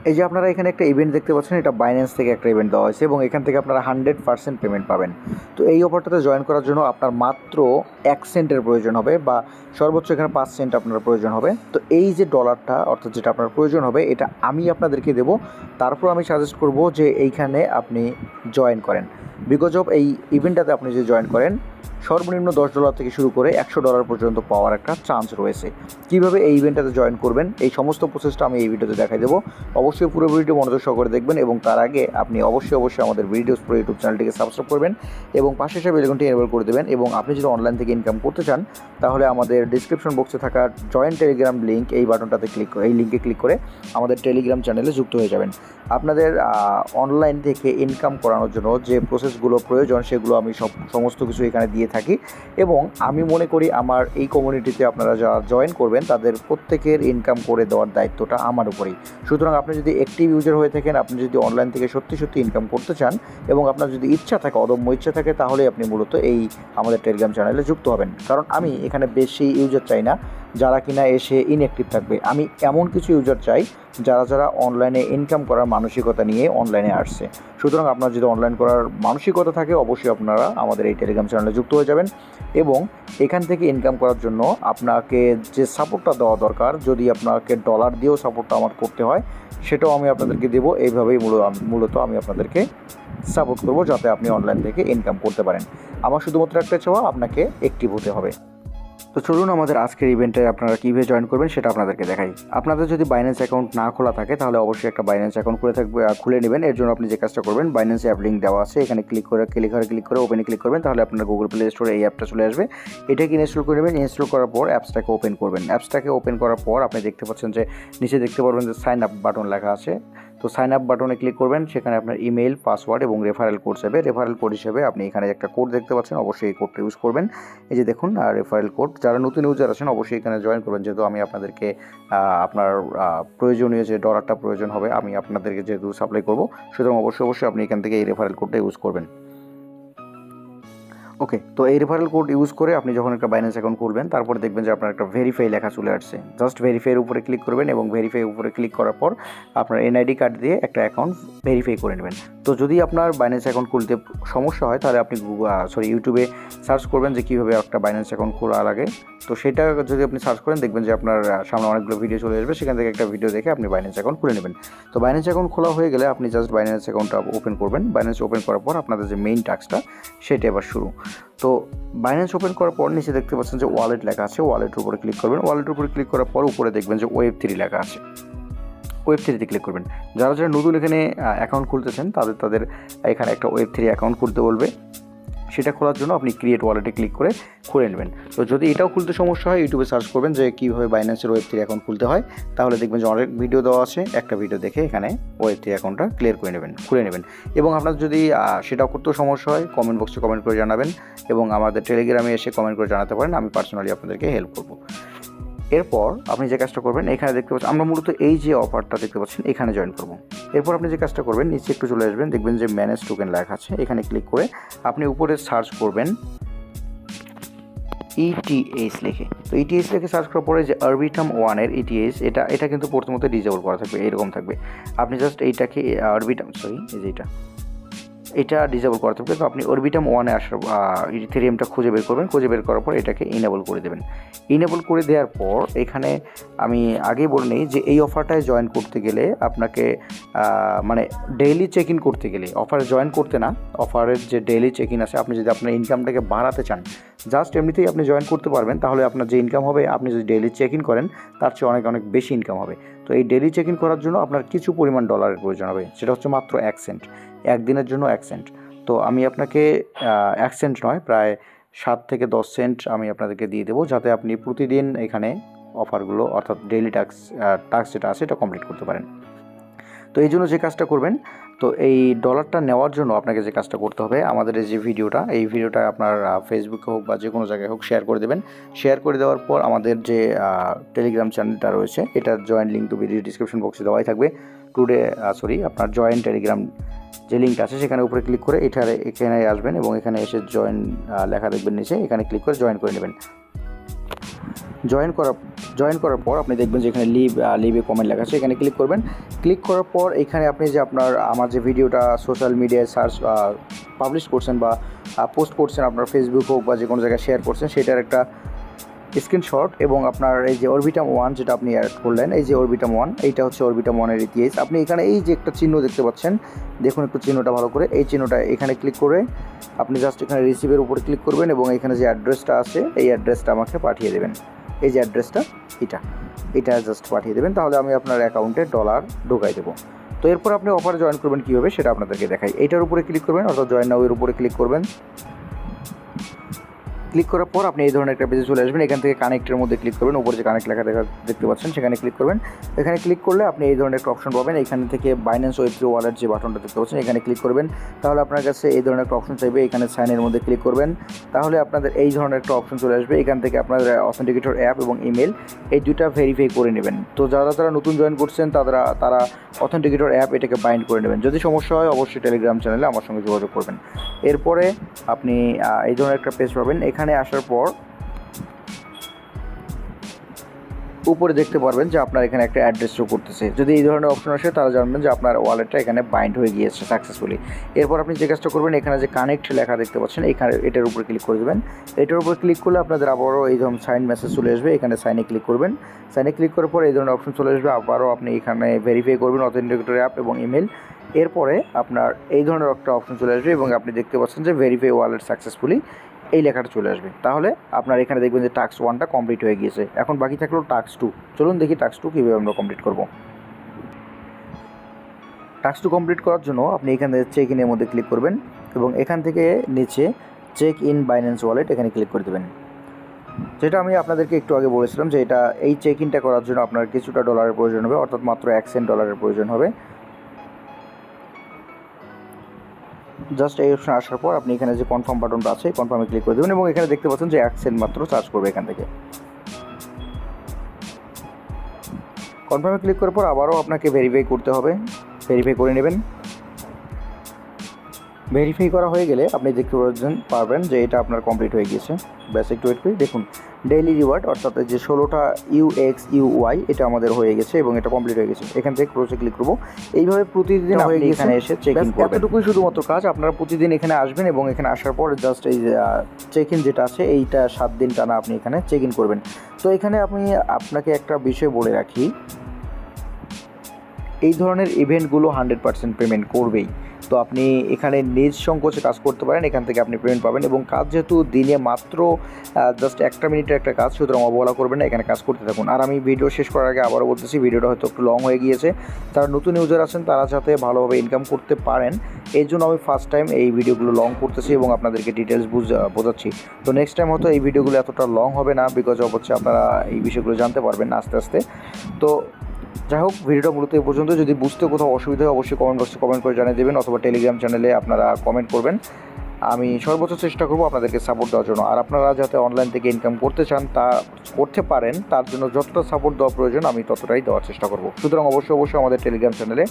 এই যে আপনারা এখানে একটা ইভেন্ট দেখতে পাচ্ছেন, এটা বাইন্যান্স থেকে একটা ইভেন্ট দেওয়া হয়েছে এবং এখান থেকে আপনারা 100% পেমেন্ট পাবেন। তো এই অফারটাতে জয়েন করার জন্য আপনার মাত্র 1 সেন্টের প্রয়োজন হবে বা সর্বোচ্চ এখানে 5 সেন্ট আপনার প্রয়োজন হবে। তো এই যে ডলারটা অর্থাৎ যেটা আপনার প্রয়োজন হবে এটা আমি আপনাদেরকে দেবো। তারপর আমি সাজেস্ট করব যে এইখানে আপনি জয়েন করেন। বিকজ অফ এই ইভেন্টটাতে আপনি যদি জয়েন করেন সর্বনিম্ন $10 থেকে শুরু করে $100 পর্যন্ত পাওয়ার একটা চান্স রয়েছে। কীভাবে এই ইভেন্টটাতে জয়েন করবেন এই সমস্ত প্রসেসটা আমি এই ভিডিওতে দেখাই দেবো। অবশ্যই পুরো ভিডিও মনোযোগ সহকারে দেখবেন এবং তার আগে আপনি অবশ্যই আমাদের ভিডিওস প্রো ইউটিউব চ্যানেলটিকে সাবস্ক্রাইব করবেন এবং পাশে এসে বেল আইকনটি এনেবল করে দেবেন। এবং আপনি যদি অনলাইন থেকে ইনকাম করতে চান তাহলে আমাদের ডিসক্রিপশন বক্সে থাকা জয়েন টেলিগ্রাম লিঙ্ক এই বাটনটাতে এই লিঙ্কে ক্লিক করে আমাদের টেলিগ্রাম চ্যানেলে যুক্ত হয়ে যাবেন। আপনাদের অনলাইন থেকে ইনকাম করানোর জন্য যে প্রসেসগুলো প্রয়োজন সেগুলো আমি সমস্ত কিছু এখানে দিয়ে থাকি এবং আমি মনে করি আমার এই কমিউনিটিতে আপনারা যারা জয়েন করবেন তাদের প্রত্যেকের ইনকাম করে দেওয়ার দায়িত্বটা আমার উপরেই। সুতরাং আপনি যদি অ্যাক্টিভ ইউজার হয়ে থাকেন, আপনি যদি অনলাইন থেকে সত্যি ইনকাম করতে চান এবং আপনার যদি ইচ্ছা থাকে, অদম্য ইচ্ছা থাকে, তাহলে আপনি মূলত এই আমাদের টেলিগ্রাম চ্যানেলে যুক্ত হবেন। কারণ আমি এখানে বেশি ইউজার চাই না যারা কিনা এসে ইনঅ্যাক্টিভ থাকবে। আমি এমন কিছু ইউজার চাই যারা অনলাইনে ইনকাম করার মানসিকতা নিয়ে অনলাইনে আসছে। সুতরাং আপনার যদি অনলাইন করার মানসিকতা থাকে অবশ্যই আপনারা আমাদের এই টেলিগ্রাম চ্যানেলে যুক্ত হয়ে যাবেন এবং এখান থেকে ইনকাম করার জন্য আপনাকে যে সাপোর্টটা দেওয়া দরকার, যদি আপনাকে ডলার দিয়েও সাপোর্টটা আমার করতে হয় সেটাও আমি আপনাদেরকে দেবো। এইভাবেই মূলত আমি আপনাদেরকে সাপোর্ট করবো যাতে আপনি অনলাইন থেকে ইনকাম করতে পারেন। আমার শুধুমাত্র একটা চাওয়া, আপনাকে অ্যাক্টিভ হতে হবে। তো চলুন আমাদের আজকের ইভেন্টে আপনারা কীভাবে জয়েন করবেন সেটা আপনাদেরকে দেখাই। আপনাদের যদি বাইন্যান্স অ্যাকাউন্ট না খোলা থাকে তাহলে অবশ্যই একটা বাইন্যান্স অ্যাকাউন্ট খুলে নেবেন। এর জন্য আপনি যে কাজটা করবেন, বাইন্যান্স অ্যাপ লিঙ্ক দেওয়া আছে, এখানে ক্লিক করে ওপেনে ক্লিক করবেন, তাহলে আপনার গুগল প্লে স্টোরে এই অ্যাপটা চলে আসবে। এটাকে ইনস্টল করে নেবেন। ইনস্টল করার পর অ্যাপসটাকে ওপেন করবেন। অ্যাপসটাকে ওপেন করার পর আপনি দেখতে পাচ্ছেন যে নিচে দেখতে পারবেন যে সাইন আপ বাটন লেখা আছে। তো সাইন আপ বাটনে ক্লিক করবেন, সেখানে আপনার ইমেল, পাসওয়ার্ড এবং রেফারেল কোড যাবে। রেফারেল কোড হিসেবে আপনি এখানে একটা কোড দেখতে পাচ্ছেন, অবশ্যই এই কোডটা ইউজ করবেন। এই যে দেখুন রেফারেল কোড। যারা নতুন ইউজার আছেন অবশ্যই এখানে জয়েন করবেন, যেহেতু আমি আপনাদেরকে আপনার প্রয়োজনীয় যে ডলারটা প্রয়োজন হবে আমি আপনাদেরকে যেহেতু সাপ্লাই করবো, সুতরাং অবশ্যই আপনি এখান থেকে এই রেফারেল কোডটা ইউজ করবেন। ওকে, তো এই রেফারেল কোড ইউজ করে আপনি যখন একটা বাইন্যান্স অ্যাকাউন্ট খুলবেন তারপরে দেখবেন যে আপনার একটা ভেরিফাই লেখা চলে আসছে। জাস্ট ভেরিফাইয়ের উপরে ক্লিক করবেন এবং ভেরিফাই উপরে ক্লিক করার পর আপনার এনআইডি কার্ড দিয়ে একটা অ্যাকাউন্ট ভেরিফাই করে নেবেন। তো যদি আপনার বাইন্যান্স অ্যাকাউন্ট খুলতে সমস্যা হয় তাহলে আপনি ইউটিউবে সার্চ করবেন যে কীভাবে একটা বাইন্যান্স অ্যাকাউন্ট খোলা লাগে। তো সেটা যদি আপনি সার্চ করেন দেখবেন যে আপনার সামনে অনেকগুলো ভিডিও চলে আসবে, সেখান থেকে একটা ভিডিও দেখে আপনি বাইন্যান্স অ্যাকাউন্ট খুলে নেবেন। তো বাইন্যান্স অ্যাকাউন্ট খোলা হয়ে গেলে আপনি জাস্ট বাইন্যান্স অ্যাকাউন্টটা ওপেন করবেন। বাইন্যান্স ওপেন করার পর আপনাদের যে মেইন টাস্কটা সেটা এবার শুরু। তো বাইন্যান্স ওপেন করার পর নিচে দেখতে পাচ্ছেন যে ওয়ালেট লেখা আছে, ওয়ালেটের উপরে ক্লিক করবেন। ওয়ালেটের উপরে ক্লিক করার পর উপরে দেখবেন যে Web3 লেখা আছে, Web3 ক্লিক করবেন। যারা নতুন এখানে অ্যাকাউন্ট খুলতেছেন তাদের এখানে একটা Web3 অ্যাকাউন্ট খুলতে বলবে। সেটা খোলার জন্য আপনি ক্রিয়েট ওয়ালেটে ক্লিক করে খুলে নেবেন। তো যদি এটাও খুলতে সমস্যা হয় ইউটিউবে সার্চ করবেন যে কীভাবে বাইন্যান্সের Web3 অ্যাকাউন্ট খুলতে হয়, তাহলে দেখবেন যে অনেক ভিডিও দেওয়া আছে। একটা ভিডিও দেখে এখানে Web3 অ্যাকাউন্টটা খুলে নেবেন। এবং আপনার যদি সেটাও করতেও সমস্যা হয় কমেন্ট বক্সে কমেন্ট করে জানাবেন এবং আমাদের টেলিগ্রামে এসে কমেন্ট করে জানাতে পারেন, আমি পার্সোনালি আপনাদেরকে হেল্প করব। এরপর আপনি যে কাজটা করবেন, এখানে দেখতে পাচ্ছেন আমরা মূলত এই যে অফারটা দেখতে পাচ্ছেন এখানে জয়েন করব। এরপর আপনি যে কাজটা করবেন নিচে একটু চলে আসবেন, দেখবেন যে ম্যানেজ টোকেন লেখা আছে, এখানে ক্লিক করে আপনি উপরে সার্চ করবেন ETH লিখে। তো ETH লিখে সার্চ করার পরে যে আরবিটাম 1-এর ETH এটা কিন্তু প্রথমত ডিজেবল করা থাকবে, এরকম থাকবে। আপনি জাস্ট এইটাকে এটা ডিসেবল করা থাকবে। তো আপনি অরবিটাম 1-এ আসার ইথেরিয়ামটা খুঁজে বের করার পর এটাকে ইনেবল করে দেবেন। ইনেবল করে দেওয়ার পর এখানে আমি আগেই বলে নিই যে এই অফারটায় জয়েন করতে গেলে আপনাকে মানে ডেইলি চেক ইন করতে গেলে, অফারে জয়েন করতে না, অফারের যে ডেইলি চেক ইন আছে, আপনি যদি আপনার ইনকামটাকে বাড়াতে চান জাস্ট এমনিতেই আপনি জয়েন করতে পারবেন, তাহলে আপনার যে ইনকাম হবে আপনি যদি ডেইলি চেক ইন করেন তার চেয়ে অনেক বেশি ইনকাম হবে। তো এই ডেইলি চেক ইন করার জন্য আপনার কিছু পরিমাণ ডলারের প্রয়োজন হবে, সেটা হচ্ছে মাত্র 1 সেন্ট, একদিনের জন্য 1 সেন্ট। তো আমি আপনাকে 1 সেন্ট নয়, প্রায় 7 থেকে 10 সেন্ট আমি আপনাদেরকে দিয়ে দেবো, যাতে আপনি প্রতিদিন এখানে অফারগুলো অর্থাৎ ডেইলি টাস্ক যেটা আছে এটা কমপ্লিট করতে পারেন। তো এই জন্য যে কাজটা করবেন, তো এই ডলারটা নেওয়ার জন্য আপনাকে যে কাজটা করতে হবে, আমাদের এই যে ভিডিওটা আপনার ফেসবুকে হোক বা যে কোনো জায়গায় হোক শেয়ার করে দেবেন। শেয়ার করে দেওয়ার পর আমাদের যে টেলিগ্রাম চ্যানেলটা রয়েছে এটার জয়েন লিঙ্ক তো ভিডিও ডিসক্রিপশন বক্সে দেওয়াই থাকবে। আপনার জয়েন টেলিগ্রাম যে লিঙ্কটা আছে সেখানে উপরে ক্লিক করে এখানে আসবেন এবং এখানে এসে জয়েন লেখা দেখবেন নিচে, এখানে ক্লিক করে জয়েন করে নেবেন। জয়েন করার পর আপনি দেখবেন যে এখানে লিভে কমেন্ট লেখা আছে, এখানে ক্লিক করবেন। ক্লিক করার পর এখানে আপনি যে আমার যে ভিডিওটা সোশ্যাল মিডিয়ায় পাবলিশ করছেন বা পোস্ট করছেন, আপনার ফেসবুক হোক বা যে কোনো জায়গায় শেয়ার করছেন, সেটার একটা স্ক্রিনশট এবং আপনার এই যে অরবিটাম 1 যেটা আপনি অ্যাড করলেন, এই যে অরবিটাম 1, এইটা হচ্ছে অরবিটাম 1-এর ইতিহাস। আপনি এখানে এই যে একটা চিহ্ন দেখতে পাচ্ছেন, দেখুন একটু চিহ্নটা ভালো করে, এই চিহ্নটা এখানে ক্লিক করে আপনি জাস্ট এখানে রিসিভের উপরে ক্লিক করবেন এবং এখানে যে অ্যাড্রেসটা আছে এই অ্যাড্রেসটা আমাকে পাঠিয়ে দেবেন। এই যে অ্যাড্রেসটা এটা জাস্ট পাঠিয়ে দেবেন, তাহলে আমি আপনার অ্যাকাউন্টে ডলার ঢোকাই দেবো। তো এরপর আপনি অফারে জয়েন করবেন কীভাবে সেটা আপনাদেরকে দেখাই। এইটার উপরে ক্লিক করবেন, অর্থাৎ জয়েন নাও এর উপরে ক্লিক করবেন। ক্লিক করার পর আপনি এই ধরনের একটা পেজে চলে আসবেন। এখান থেকে কানেক্টের মধ্যে ক্লিক করবেন, উপরে যে কানেক্ট লেখা দেখতে পাচ্ছেন সেখানে ক্লিক করবেন। এখানে ক্লিক করলে আপনি এই ধরনের একটা অপশন পাবেন। এখান থেকে বাইন্যান্স ওয়েব3 ওয়ালেট যে বাটনটা দেখতে পাচ্ছেন এখানে ক্লিক করবেন, তাহলে আপনার কাছে এই ধরনের একটা অপশন চাইবে। এখানে সাইনের মধ্যে ক্লিক করবেন, তাহলে আপনাদের এই ধরনের একটা অপশন চলে আসবে। এখান থেকে আপনাদের অথেন্টিকেটর অ্যাপ এবং ইমেল এই দুটা ভেরিফাই করে নেবেন। তো যারা নতুন জয়েন করছেন তারা অথেন্টিকেটর অ্যাপ এটাকে বাইন্ড করে নেবেন। যদি সমস্যা হয় অবশ্যই টেলিগ্রাম চ্যানেলে আমার সঙ্গে যোগাযোগ করবেন। এরপরে আপনি এই ধরনের একটা পেজ পাবেন। এখানে আসার পর উপরে দেখতে পারবেন যে আপনার এখানে একটা অ্যাড্রেস শো করতেছে। যদি এই ধরনের অপশন আসে তারা জানবেন যে আপনার ওয়ালেটটা এখানে বাইন্ড হয়ে গিয়েছে সাকসেসফুলি। এরপর আপনি যে কাজটা করবেন, এখানে যে কানেক্ট লেখা দেখতে পাচ্ছেন এখানে এটার উপরে ক্লিক করে দেবেন। এটার উপর ক্লিক করলে আপনাদের আবারও এই ধরনের সাইন মেসেজ চলে আসবে। এখানে সাইনে ক্লিক করবেন। সাইনে ক্লিক করার পর এই ধরনের অপশন চলে আসবে। আবারও আপনি এখানে ভেরিফাই করবেন অথেন্টিকেটর অ্যাপ এবং ইমেল। এরপরে আপনার এই ধরনের একটা অপশন চলে আসবে এবং আপনি দেখতে পাচ্ছেন যে ভেরিফাই ওয়ালেট সাকসেসফুলি, এই লেখাটা চলে আসবে। তাহলে আপনার এখানে দেখবেন যে টাস্ক 1টা কমপ্লিট হয়ে গিয়েছে। এখন বাকি থাকলো টাস্ক 2। চলুন দেখি টাস্ক 2 কীভাবে আমরা কমপ্লিট করব। টাস্ক 2 কমপ্লিট করার জন্য আপনি এখানে চেক ইনের মধ্যে ক্লিক করবেন এবং এখান থেকে নিচে চেক ইন বাইন্যান্স ওয়ালেট এখানে ক্লিক করে দেবেন। যেটা আমি আপনাদেরকে একটু আগে বলেছিলাম যে এই চেক ইনটা করার জন্য আপনার কিছুটা ডলারের প্রয়োজন হবে, অর্থাৎ মাত্র 1 সেন্ট ডলারের প্রয়োজন হবে। জাস্ট এই অপশন আসার পর আপনি এখানে যে কনফার্ম বাটনটা আছে কনফার্মে ক্লিক করে দেবেন এবং এখানে দেখতে পাচ্ছেন যে 1 সেন্ট মাত্র চার্জ করবে এখান থেকে। কনফার্মে ক্লিক করার পর আবারও আপনাকে ভেরিফাই করতে হবে, ভেরিফাই করে নেবেন। ভেরিফাই করা হয়ে গেলে আপনি দেখতে পারবেন যে এটা আপনার কমপ্লিট হয়ে গিয়েছে। ব্যাস একটু ওয়েট করি, দেখুন ডেইলি রিওয়ার্ড অর্থাৎ যে 16টা UXUY এটা আমাদের হয়ে গেছে এবং এটা কমপ্লিট হয়ে গেছে। এখান থেকে ক্লোজে ক্লিক করবো। এইভাবে প্রতিদিন আপনি এখানে এসে চেক ইন করবেন। এতটুকুই শুধুমাত্র কাজ। আপনারা প্রতিদিন এখানে আসবেন এবং এখানে আসার পর জাস্ট এই চেক ইন যেটা আছে এইটা 7 দিন টানা আপনি এখানে চেক ইন করবেন। তো এখানে আপনাকে একটা বিষয় বলে রাখি, এই ধরনের ইভেন্টগুলো 100% পেমেন্ট করবেই। তো আপনি এখানে নিজ সংকোচে কাজ করতে পারেন, এখান থেকে আপনি পেমেন্ট পাবেন এবং কাজ যেহেতু দিনে মাত্র জাস্ট 1 মিনিটের একটা কাজ, সুতরাং অবহেলা করবেন না, এখানে কাজ করতে থাকুন। আর আমি ভিডিও শেষ করার আগে আবারও বলতেছি, ভিডিওটা হয়তো একটু লং হয়ে গিয়েছে। যারা নতুন ইউজার আছেন তারা যাতে ভালোভাবে ইনকাম করতে পারেন এই জন্য আমি ফার্স্ট টাইম এই ভিডিওগুলো লং করতেছি এবং আপনাদেরকে ডিটেলস বোঝাচ্ছি। তো নেক্সট টাইম হয়তো এই ভিডিওগুলো এতটা লং হবে না, বিকজ অফ হচ্ছে আপনারা এই বিষয়গুলো জানতে পারবেন আস্তে আস্তে। তো যাই হোক, ভিডিওটা মূলত এই পর্যন্ত। যদি বুঝতে কোথাও অসুবিধা হয় অবশ্যই কমেন্ট বক্সে কমেন্ট করে জানিয়ে দেবেন অথবা টেলিগ্রাম চ্যানেলে আপনারা কমেন্ট করবেন। আমি সর্বোচ্চ চেষ্টা করব আপনাদেরকে সাপোর্ট দেওয়ার জন্য। আর আপনারা যাতে অনলাইন থেকে ইনকাম করতে চান, তা করতে পারেন, তার জন্য যতটা সাপোর্ট দেওয়া প্রয়োজন আমি ততটাই দেওয়ার চেষ্টা করব। সুতরাং অবশ্যই আমাদের টেলিগ্রাম চ্যানেলে